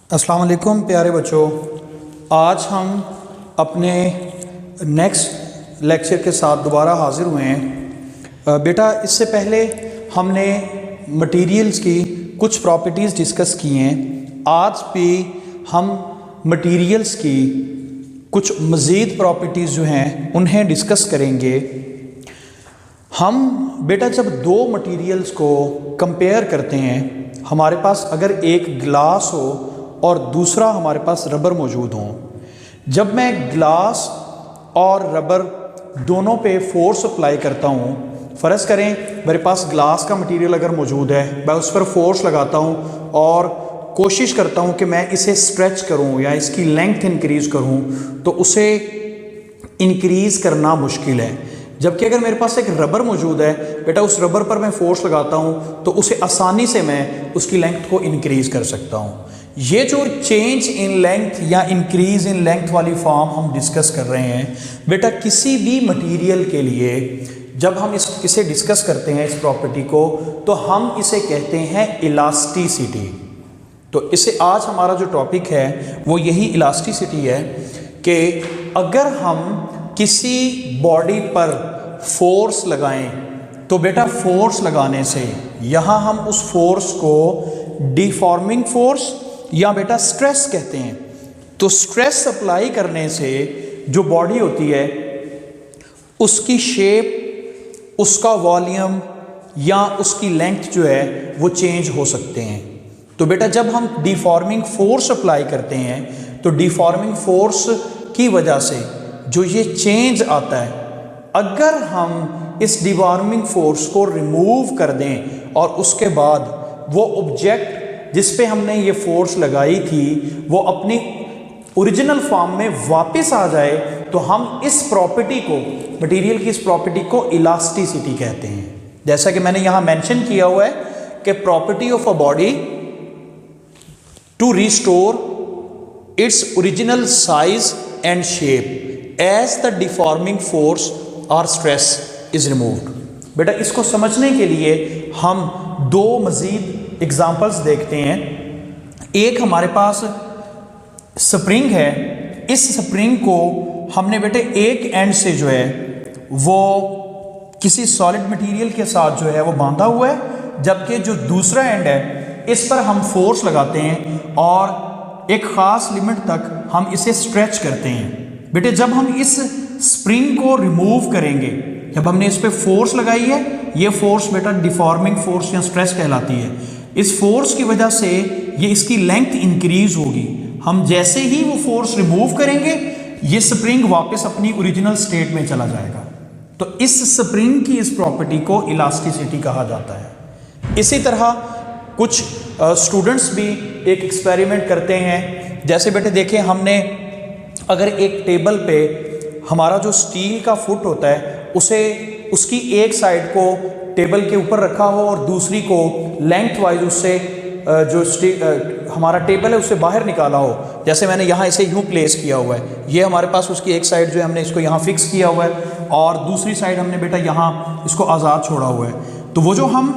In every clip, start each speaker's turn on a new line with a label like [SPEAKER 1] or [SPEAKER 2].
[SPEAKER 1] अस्सलाम वालेकुम प्यारे बच्चों, आज हम अपने नेक्स्ट लेक्चर के साथ दोबारा हाज़िर हुए हैं। बेटा इससे पहले हमने मटेरियल्स की कुछ प्रॉपर्टीज़ डिस्कस की हैं। आज भी हम मटेरियल्स की कुछ मज़ीद प्रॉपर्टीज़ जो हैं उन्हें डिस्कस करेंगे। हम बेटा जब दो मटेरियल्स को कंपेयर करते हैं, हमारे पास अगर एक ग्लास हो और दूसरा हमारे पास रबर मौजूद हो, जब मैं ग्लास और रबर दोनों पे फोर्स अप्लाई करता हूँ, फ़र्ज़ करें मेरे पास ग्लास का मटेरियल अगर मौजूद है, मैं उस पर फोर्स लगाता हूँ और कोशिश करता हूँ कि मैं इसे स्ट्रेच करूँ या इसकी लेंथ इंक्रीज़ करूँ, तो उसे इंक्रीज़ करना मुश्किल है। जबकि अगर मेरे पास एक रबर मौजूद है बेटा, उस रबर पर मैं फोर्स लगाता हूँ तो उसे आसानी से मैं उसकी लेंथ को इंक्रीज़ कर सकता हूँ। ये जो चेंज इन लेंथ या इंक्रीज़ इन लेंथ वाली फॉर्म हम डिस्कस कर रहे हैं बेटा, किसी भी मटेरियल के लिए जब हम इसे डिस्कस करते हैं इस प्रॉपर्टी को, तो हम इसे कहते हैं इलास्टिसिटी। तो इसे आज हमारा जो टॉपिक है वो यही इलास्टिसिटी है कि अगर हम किसी बॉडी पर फोर्स लगाएं तो बेटा फोर्स लगाने से यहाँ हम उस फोर्स को डिफॉर्मिंग फोर्स या बेटा स्ट्रेस कहते हैं। तो स्ट्रेस अप्लाई करने से जो बॉडी होती है उसकी शेप, उसका वॉल्यूम या उसकी लेंथ जो है वो चेंज हो सकते हैं। तो बेटा जब हम डिफॉर्मिंग फोर्स अप्लाई करते हैं तो डिफॉर्मिंग फोर्स की वजह से जो ये चेंज आता है, अगर हम इस डिफॉर्मिंग फोर्स को रिमूव कर दें और उसके बाद वो ऑब्जेक्ट जिस पे हमने ये फोर्स लगाई थी वो अपनी ओरिजिनल फॉर्म में वापस आ जाए, तो हम इस प्रॉपर्टी को, मटेरियल की इस प्रॉपर्टी को इलास्टिसिटी कहते हैं। जैसा कि मैंने यहाँ मेंशन किया हुआ है कि property of a body to restore its original size and shape as the deforming force और स्ट्रेस इज रिमूव्ड। बेटा इसको समझने के लिए हम दो मज़ीद एग्जाम्पल्स देखते हैं। एक हमारे पास स्प्रिंग है, इस स्प्रिंग को हमने बेटे एक एंड से जो है वो किसी सॉलिड मटेरियल के साथ जो है वो बांधा हुआ है, जबकि जो दूसरा एंड है इस पर हम फोर्स लगाते हैं और एक ख़ास लिमिट तक हम इसे स्ट्रेच करते हैं। बेटे जब हम इस स्प्रिंग को रिमूव करेंगे, जब हमने इस पे फोर्स लगाई है, ये फोर्स बेटा डिफॉर्मिंग फोर्स या स्ट्रेस कहलाती है। इस फोर्स की वजह से ये इसकी लेंथ इंक्रीज होगी। हम जैसे ही वो फोर्स रिमूव करेंगे ये स्प्रिंग वापस अपनी ओरिजिनल स्टेट में चला जाएगा। तो इस स्प्रिंग की इस प्रॉपर्टी को इलास्टिसिटी कहा जाता है। इसी तरह कुछ स्टूडेंट्स भी एक एक्सपेरिमेंट करते हैं। जैसे बेटे देखें, हमने अगर एक टेबल पे हमारा जो स्टील का फुट होता है उसे उसकी एक साइड को टेबल के ऊपर रखा हो और दूसरी को लेंथ वाइज उससे जो हमारा टेबल है उससे बाहर निकाला हो। जैसे मैंने यहाँ इसे यूँ प्लेस किया हुआ है, ये हमारे पास उसकी एक साइड जो है हमने इसको यहाँ फिक्स किया हुआ है और दूसरी साइड हमने बेटा यहाँ इसको आज़ाद छोड़ा हुआ है। तो वो जो हम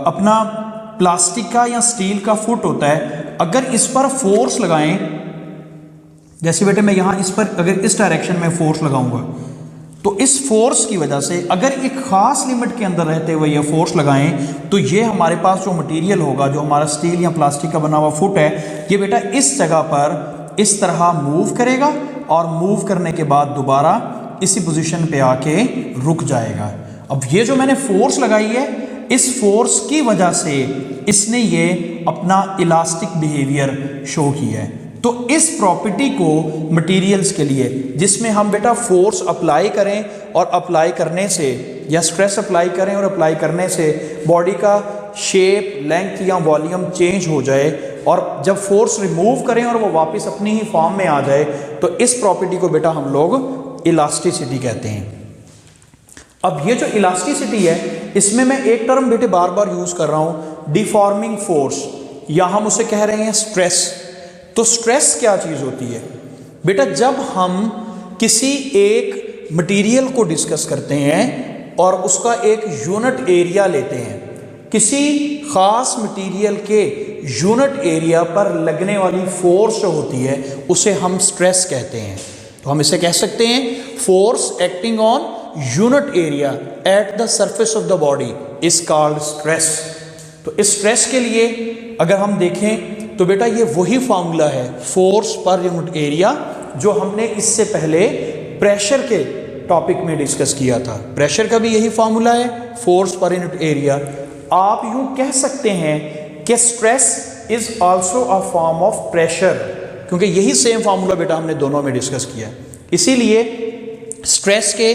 [SPEAKER 1] अपना प्लास्टिक का या स्टील का फुट होता है, अगर इस पर फोर्स लगाएं, जैसे बेटे मैं यहाँ इस पर अगर इस डायरेक्शन में फोर्स लगाऊंगा तो इस फोर्स की वजह से अगर एक ख़ास लिमिट के अंदर रहते हुए ये फोर्स लगाएं तो ये हमारे पास जो मटेरियल होगा, जो हमारा स्टील या प्लास्टिक का बना हुआ फुट है, ये बेटा इस जगह पर इस तरह मूव करेगा और मूव करने के बाद दोबारा इसी पोजीशन पे आके रुक जाएगा। अब ये जो मैंने फोर्स लगाई है, इस फोर्स की वजह से इसने ये अपना इलास्टिक बिहेवियर शो किया है। तो इस प्रॉपर्टी को मटेरियल्स के लिए जिसमें हम बेटा फोर्स अप्लाई करें और अप्लाई करने से, या स्ट्रेस अप्लाई करें और अप्लाई करने से बॉडी का शेप, लेंथ या वॉल्यूम चेंज हो जाए, और जब फोर्स रिमूव करें और वो वापस अपनी ही फॉर्म में आ जाए, तो इस प्रॉपर्टी को बेटा हम लोग इलास्टिसिटी कहते हैं। अब ये जो इलास्टिसिटी है, इसमें मैं एक टर्म बेटे बार बार यूज़ कर रहा हूँ, डिफॉर्मिंग फोर्स, या हम उसे कह रहे हैं स्ट्रेस। तो स्ट्रेस क्या चीज़ होती है बेटा? जब हम किसी एक मटेरियल को डिस्कस करते हैं और उसका एक यूनिट एरिया लेते हैं, किसी ख़ास मटेरियल के यूनिट एरिया पर लगने वाली फोर्स जो होती है उसे हम स्ट्रेस कहते हैं। तो हम इसे कह सकते हैं force acting on unit area at the surface of the body is called stress. तो इस स्ट्रेस के लिए अगर हम देखें तो बेटा ये वही फार्मूला है फोर्स पर यूनिट एरिया जो हमने इससे पहले प्रेशर के टॉपिक में डिस्कस किया था। प्रेशर का भी यही फार्मूला है, फोर्स पर यूनिट एरिया। आप यूं कह सकते हैं कि stress is also a form of pressure, क्योंकि यही सेम फार्मूला बेटा हमने दोनों में डिस्कस किया। इसीलिए स्ट्रेस के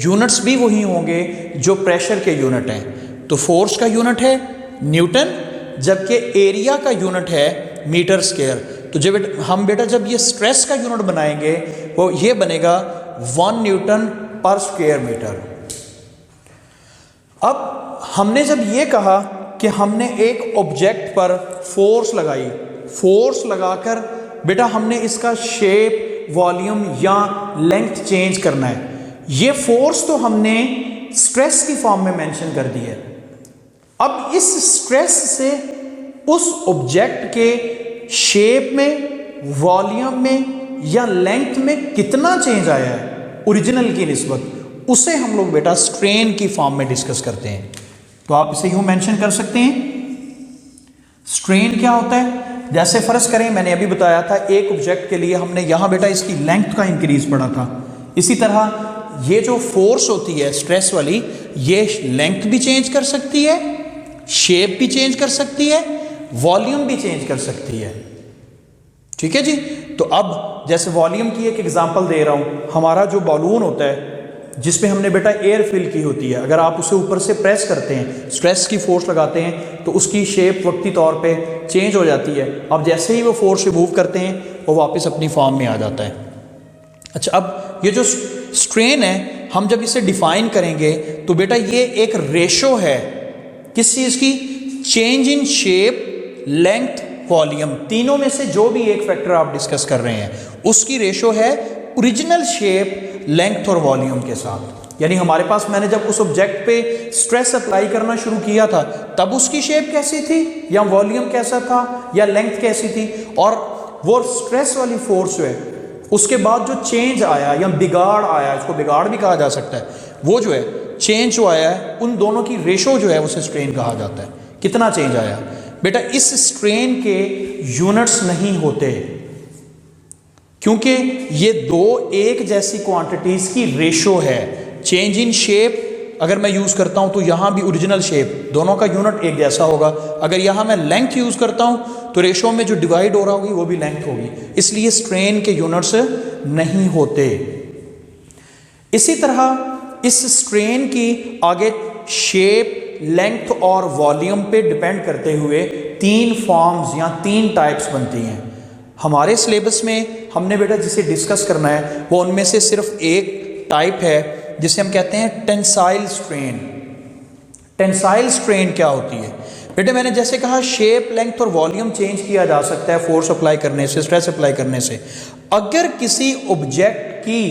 [SPEAKER 1] यूनिट्स भी वही होंगे जो प्रेशर के यूनिट हैं। तो फोर्स का यूनिट है न्यूटन, जबकि एरिया का यूनिट है मीटर स्क्वायर। तो जब हम बेटा जब ये स्ट्रेस का यूनिट बनाएंगे वो ये बनेगा 1 न्यूटन पर स्क्वायर मीटर। अब हमने जब ये कहा कि हमने एक ऑब्जेक्ट पर फोर्स लगाई, फोर्स लगाकर बेटा हमने इसका शेप, वॉल्यूम या लेंथ चेंज करना है, ये फोर्स तो हमने स्ट्रेस की फॉर्म में मेंशन कर दी है। अब इस स्ट्रेस से उस ऑब्जेक्ट के शेप में, वॉल्यूम में या लेंथ में कितना चेंज आया है ओरिजिनल की निस्बत, उसे हम लोग बेटा स्ट्रेन की फॉर्म में डिस्कस करते हैं। तो आप इसे यूं मेंशन कर सकते हैं। स्ट्रेन क्या होता है? जैसे फर्ज करें, मैंने अभी बताया था एक ऑब्जेक्ट के लिए हमने यहां बेटा इसकी लेंथ का इंक्रीज पढ़ा था। इसी तरह ये जो फोर्स होती है स्ट्रेस वाली, ये लेंथ भी चेंज कर सकती है, शेप भी चेंज कर सकती है, वॉल्यूम भी चेंज कर सकती है। ठीक है जी। तो अब जैसे वॉल्यूम की एक एग्जांपल दे रहा हूं, हमारा जो बलून होता है जिसमें हमने बेटा एयर फिल की होती है, अगर आप उसे ऊपर से प्रेस करते हैं, स्ट्रेस की फोर्स लगाते हैं, तो उसकी शेप वक्ती तौर पे चेंज हो जाती है। अब जैसे ही वो फोर्स रिमूव करते हैं वो वापस अपनी फॉर्म में आ जाता है। अच्छा, अब ये जो स्ट्रेन है हम जब इसे डिफाइन करेंगे तो बेटा ये एक रेशो है किस चीज़ की? Change in shape, length, volume, तीनों में से जो भी एक फैक्टर आप डिस्कस कर रहे हैं उसकी रेशो है ओरिजिनल शेप, लेंथ और वॉल्यूम के साथ। यानी हमारे पास मैंने जब उस ऑब्जेक्ट पे स्ट्रेस अप्लाई करना शुरू किया था तब उसकी शेप कैसी थी, या वॉल्यूम कैसा था, या लेंथ कैसी थी, और वो स्ट्रेस वाली फोर्स है उसके बाद जो चेंज आया या बिगाड़ आया, इसको बिगाड़ भी कहा जा सकता है, वो जो है चेंज जो आया है उन दोनों की रेशो जो है उसे स्ट्रेन कहा जाता है। कितना चेंज आया बेटा? इस स्ट्रेन के यूनिट्स नहीं होते क्योंकि ये दो एक जैसी क्वांटिटीज की रेशो है। चेंज इन शेप अगर मैं यूज करता हूं तो यहां भी ओरिजिनल शेप, दोनों का यूनिट एक जैसा होगा। अगर यहां मैं लेंथ यूज करता हूं तो रेशो में जो डिवाइड हो रहा होगी वो भी लेंथ होगी, इसलिए स्ट्रेन के यूनिट्स नहीं होते। इसी तरह इस स्ट्रेन की आगे शेप, लेंथ और वॉल्यूम पे डिपेंड करते हुए 3 फॉर्म्स या 3 टाइप्स बनती हैं। हमारे सिलेबस में हमने बेटा जिसे डिस्कस करना है वो उनमें से सिर्फ एक टाइप है जिसे हम कहते हैं टेंसाइल स्ट्रेन। टेंसाइल स्ट्रेन क्या होती है बेटे? मैंने जैसे कहा शेप, लेंथ और वॉल्यूम चेंज किया जा सकता है फोर्स अप्लाई करने से, स्ट्रेस अप्लाई करने से। अगर किसी ऑब्जेक्ट की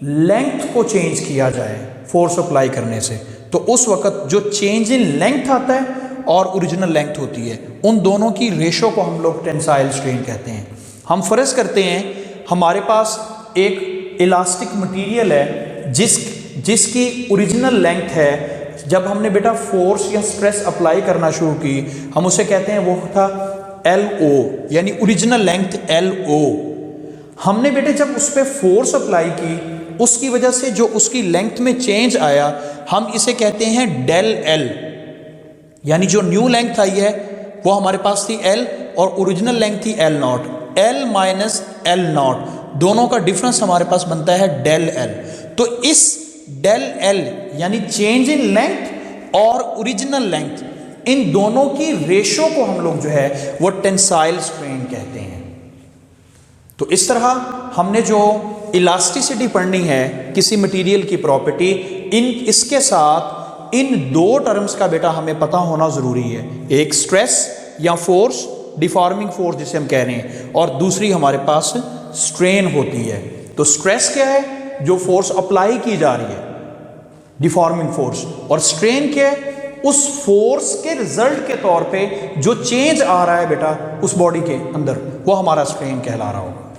[SPEAKER 1] लेंथ को चेंज किया जाए फोर्स अप्लाई करने से, तो उस वक्त जो चेंज इन लेंथ आता है और ओरिजिनल लेंथ होती है, उन दोनों की रेशो को हम लोग टेंसाइल स्ट्रेन कहते हैं। हम फर्ज करते हैं हमारे पास एक इलास्टिक मटेरियल है जिसकी ओरिजिनल लेंथ है, जब हमने बेटा फोर्स या स्ट्रेस अप्लाई करना शुरू की हम उसे कहते हैं वो था LO, यानी ओरिजिनल लेंथ LO। हमने बेटे जब उस पर फोर्स अप्लाई की उसकी वजह से जो उसकी लेंथ में चेंज आया हम इसे कहते हैं डेल L, यानी जो न्यू लेंथ आई है वो हमारे पास थी L और ओरिजिनल लेंथ थी L0। L माइनस L0 दोनों का डिफरेंस हमारे पास बनता है डेल L। तो इस डेल L यानी चेंज इन लेंथ और ओरिजिनल लेंथ, इन दोनों की रेशो को हम लोग जो है वो टेंसाइल स्ट्रेन कहते हैं। तो इस तरह हमने जो इलास्टिसिटी पढ़नी है किसी मटेरियल की प्रॉपर्टी, इसके साथ इन 2 टर्म्स का बेटा हमें पता होना ज़रूरी है। एक स्ट्रेस या फोर्स, डिफॉर्मिंग फोर्स जिसे हम कह रहे हैं, और दूसरी हमारे पास स्ट्रेन होती है। तो स्ट्रेस क्या है? जो फोर्स अप्लाई की जा रही है, डिफॉर्मिंग फोर्स, और स्ट्रेन क्या है? उस फोर्स के रिजल्ट के तौर पे जो चेंज आ रहा है बेटा उस बॉडी के अंदर, वो हमारा स्ट्रेन कहला रहा होगा।